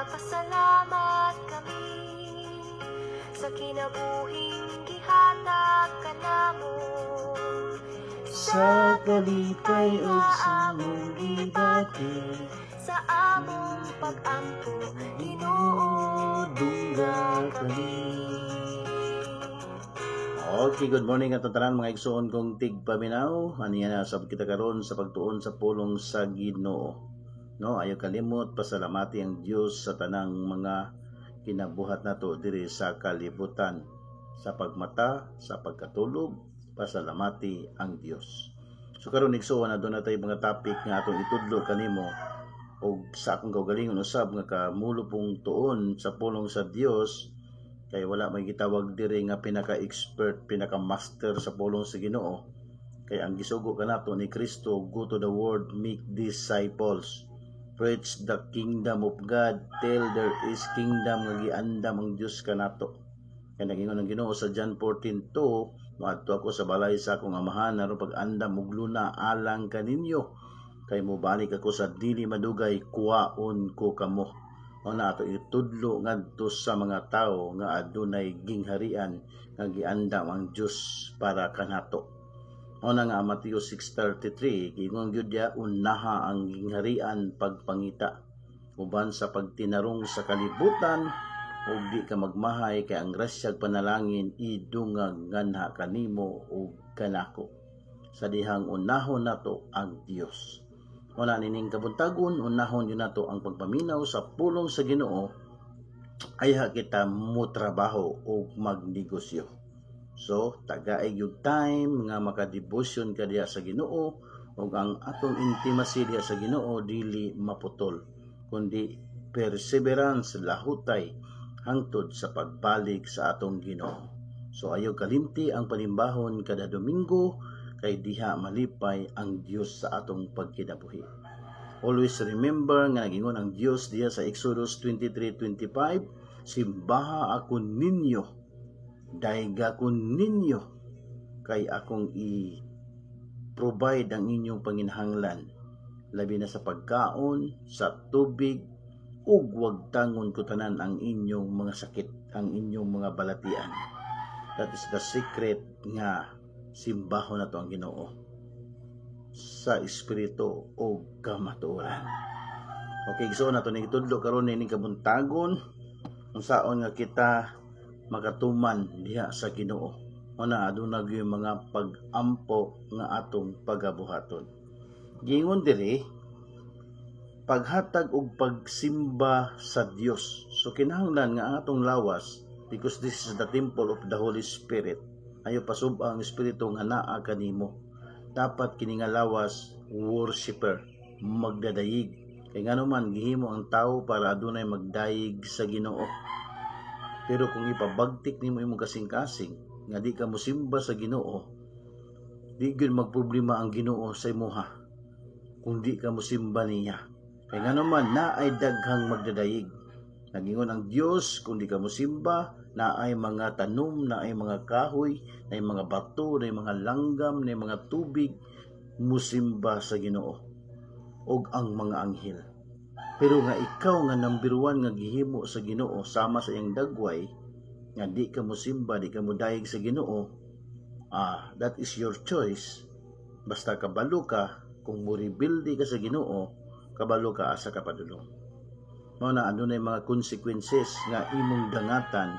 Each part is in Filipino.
Nagpasalamat kami sa kinabuhing gihatag kanamo, sa kalipay ug sa among gibati, sa among pag-ampo, Ginoo dungga kami. Okay, good morning at tanan mga igsoon kong tigpaminaw. Aniya na sab kita karon sa pagtuon sa pulong sa Ginoo. No, ayo kalimot pasalamati ang Dios sa tanang mga kinabuhat nato diri sa kalibutan. Sa pagmata, sa pagkatulog, pasalamati ang Dios. So karon igsoon adto na tay mga topic nga atong itudlo kanimo og sa akong kaugalingon usab nga kamulupong tuon sa pulong sa Dios. Kay wala may gitawag diri nga pinaka-expert, pinaka-master sa pulong sa Ginoo. Kay ang gisugo kanato ni Kristo, go to the world, make disciples, preach the kingdom of God, tell there is kingdom nga giandam ang Dios kanato. Kay nagingon ang Ginoo sa John 14:2, moadto ako sa balay sa akong amahan aron pag-andam og luna alang kaninyo. Kay mobalik ako sa dili madugay, kuwaon ko kamo. O na ato itudlo ngadto sa mga tao nga adunay gingharian nga giandam ang Dios para kanato. O na nga Mateo 6:33, gingon gyud dia, unaha ang gingharian pagpangita uban sa pagtinarong sa kalibutan, ug di ka magmahay kay ang grasyag panalangin idungag nganha kanimo ug kanako. Sa dihang unahon nato ang Dios. Wala nining kabuntagon, unahon yun nato ang pagpaminaw sa pulong sa Ginoo, ayha kita mo trabaho o magnegosyo. So, tagaay yung time nga makadebosyon ka diya sa Ginoo, o ang atong intimacy diya sa Ginoo dili maputol, kundi perseverance, lahutay, hangtod sa pagbalik sa atong Ginoo. So, ayaw kalimti ang panimbahon kada Domingo, kay diha malipay ang Dios sa atong pagkinabuhi. Always remember nga nagingon ang Dios diha sa Exodus 23:25, simbaha ako ninyo, dayga ko ninyo, kay akong i-provide ang inyong panginahanglan, labi na sa pagkaon, sa tubig, ug wag tangon ko tanan ang inyong mga sakit, ang inyong mga balatian. That is the secret nga simbahon na to ang Ginoo sa espiritu o kamatuoran. Okay, so nato ning tudlo karon ning kabuntagon unsaon nga kita makatuman diha sa Ginoo. Una aduna gyud mga pag-ampo nga atong pagabuhaton. Gingon diri paghatag og pagsimba sa Dios. So kinahanglan nga ang atong lawas, because this is the temple of the Holy Spirit, ayo pasub ang espiritu nga naa kanimo. Dapat kini nga lawas worshiper, magdadayig. Kay ngano man gihimo ang tawo para adunay magdayig sa Ginoo. Pero kung ipabagtik nimo imong kasing-kasing nga di ka mosimba sa Ginoo, di gyud magproblema ang Ginoo sa imuha kung di ka mosimba niya. Kay ngano man naay daghang magdadayig. Nagingon ang Dios, kung di ka mosimba, na ay mga tanom, na ay mga kahoy, na ay mga bato, na ay mga langgam, na ay mga tubig, musimba sa Ginoo og ang mga anghel. Pero nga ikaw nga number 1 nga gihimo sa Ginoo sama sa iyang dagway, nga di ka musimba, di ka mudayeg sa Ginoo, that is your choice. Basta kabalo ka, kung muribildi ka sa Ginoo, kabalo ka asa ka padulong. Mao na adunay mga consequences nga imong dangatan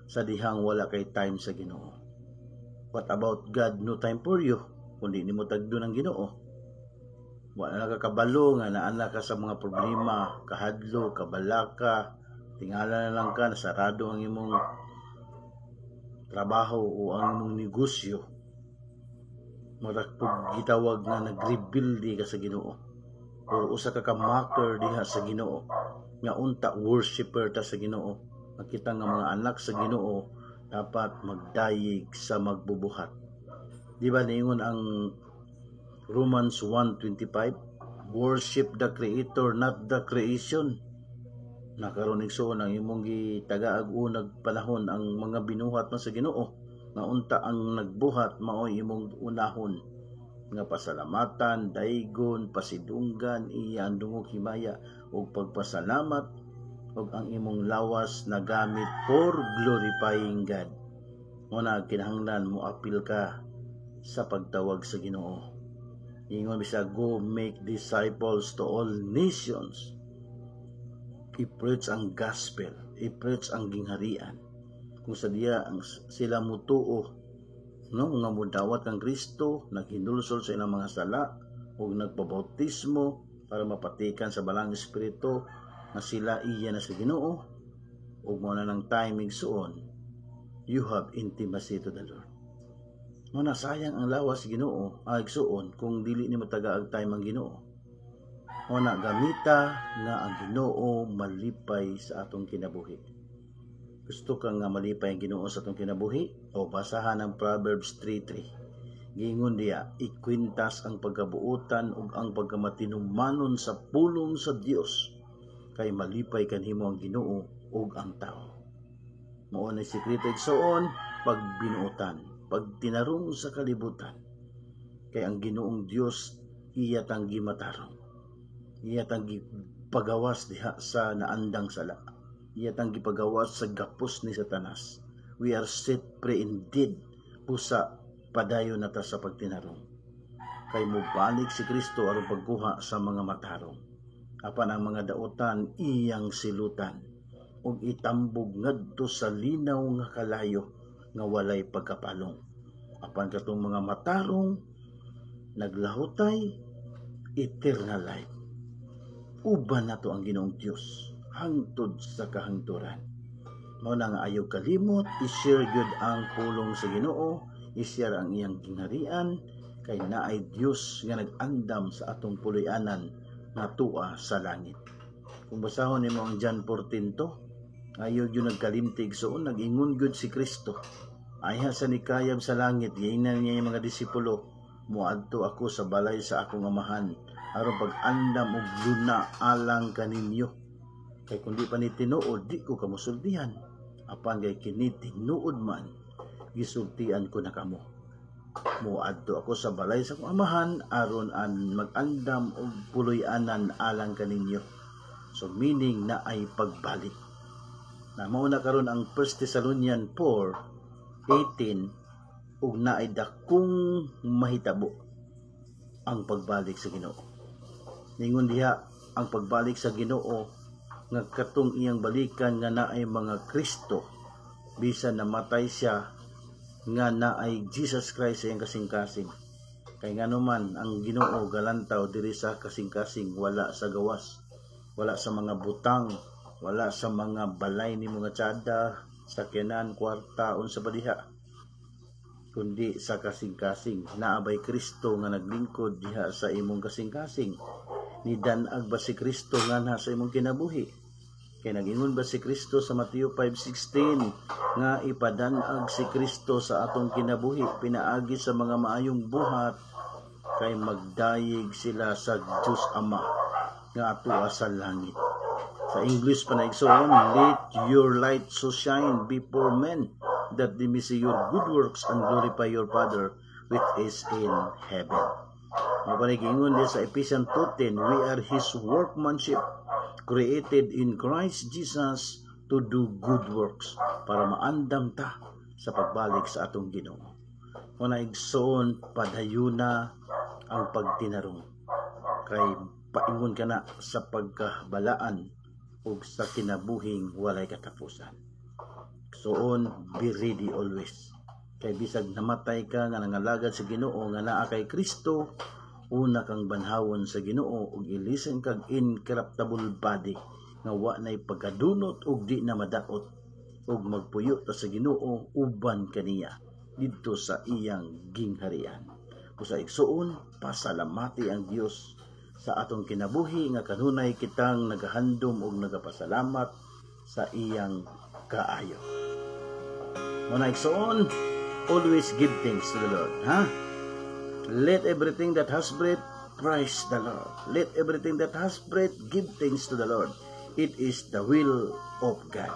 sa dihang wala kay time sa Ginoo. What about God? No time for you. Kundi nimo tagdo ng Ginoo, wala na kakabalo nga naana ka sa mga problema, kahadlo, kabalaka, tingala na lang ka, nasarado ang imong trabaho o ang imong negosyo. Marakpog gitawag nga nag-rebuild ka sa Ginoo, o usa ka ka-maker diha sa Ginoo, nga unta worshiper ta sa Ginoo. Makita nga mga anak sa Ginoo dapat magdayig sa magbubuhat. Di ba niingon ang Romans 1:25, worship the Creator, not the creation. Nakaroon igsoon ang imong gitagaag unag panahon ang mga binuhat mo sa Ginoo, nga unta ang nagbuhat maoy imong unahon. nga pasalamatan, daygon, pasidunggan, iya ang dungog himaya ug pagpasalamat ug ang imong lawas na gamit for glorifying God. Muna kinahanglan mo apil ka sa pagtawag sa Ginoo. Ingon bisa, go make disciples to all nations. I-preach ang gospel, i-preach ang gingharian. Kung sa diya sila mutuo, no, nga mudawat kang Kristo, naghinulsol sa ilang mga sala ug nagpabautismo para mapatikan sa balang espiritu na sila iya na sa Ginoo, ug mo na ng timing suon, you have intimacy to the Lord. Muna sayang ang lawas Ginoo ay suon kung dili ni matagaag time ang Ginoo. Muna gamita nga ang Ginoo malipay sa atong kinabuhi. Gusto ka nga malipay ang Ginoo sa atong kinabuhi? O basahan ang Proverbs 3:3. Gingon diya, ikwintas ang pagkabuutan ug ang pagkamatinumanon sa pulong sa Dios, kay malipay kanhimo ang Ginoo ug ang tao. Mao na sikreto igsoon pagbinuotan, pagtinarong sa kalibutan, kay ang Ginoong Dios iya tang gimatarong, iya tang gipagawas diha sa naandang sala, iya tang gipagawas sa gapos ni Satanas. We are set free indeed, pusa padayon nata sa pagtinarong, kay mubalik si Kristo aron pagkuha sa mga matarong, apan ang mga daotan iyang silutan ug itambog ngadto sa linaw nga kalayo nga walay pagkapalong. Apan katong mga matarong naglahutay eternal life. Uban nato ang Ginoong Dios hangtod sa kahangturan. Mao na nga ayaw kalimot, i-share gyud ang pulong sa Ginoo, i-share ang iyang gingharian, kay naay Dios nga nag-andam sa atong puloy-anan na tua sa langit. Kung basahon nimo ang John 14:2, ayaw gyud nagkalimtig soon, nag-ingon gyud si Kristo. Ayha sa nikayab sa langit, giingnan niya yung mga disipulo, muadto ako sa balay sa akong amahan, aron pag-andam og luna alang kaninyo. Kay kundi pa ni tinuod, di ko kamusultihan. Apan kay kini tinuod man, gisultian ko na kamo. Muadto ako sa balay sa akong amahan, aron an mag-andam og puloy-anan alang kaninyo. So meaning na ay pagbalik. Na mao na karon ang 1 Thessalonians 4:18 ug naay dakong mahitabo ang pagbalik sa Ginoo. Ningon diha ang pagbalik sa Ginoo nga katong iyang balikan nga naay mga Kristo, bisan namatay siya nga naay Jesus Christ sa iyang kasing-kasing. Kay nganuman ang Ginoo galantaw diri sa kasing-kasing, wala sa gawas, wala sa mga butang, wala sa mga balay ni mga tsada, sakyanan, kwarta, unsa pa diha, kundi sa kasing-kasing. Naabay Kristo nga naglingkod diha sa imong kasing-kasing. Nidanag ba si Kristo nga na sa imong kinabuhi? Kay nagingon ba si Kristo sa Mateo 5:16 nga ipadanag si Kristo sa atong kinabuhi, pinaagi sa mga maayong buhat, kay magdayeg sila sa Dios Ama nga atua sa langit. Sa English pa na igsoon, let your light so shine before men, that they may see your good works and glorify your Father which is in heaven. Mapanigingon din sa Ephesians 2:10, we are His workmanship, created in Christ Jesus to do good works, para maandam ta sa pagbalik sa atong Ginoo. Kung naigsoon, padayuna ang pagtinarong, kay paingon ka na sa pagkabalaan ug sa kinabuhing walay katapusan. Soon, be ready always. Kay bisag namatay ka nga nangalagad sa Ginoo nga naa kay Kristo, una kang banhawon sa Ginoo ug ilisen kag incorruptible body nga wa nay pagkadunot ug di na madaot, ug magpuyo ta sa Ginoo uban kaniya didto sa iyang gingharian. Usa igsuon, pasalamati ang Dios sa atong kinabuhi nga kanunay kitang nagahandom ug nagapasalamat sa iyang kaayo. Muna igsuon, always give thanks to the Lord, ha? Let everything that has breath praise the Lord. Let everything that has breath give thanks to the Lord. It is the will of God.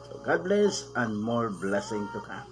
So God bless and more blessing to come.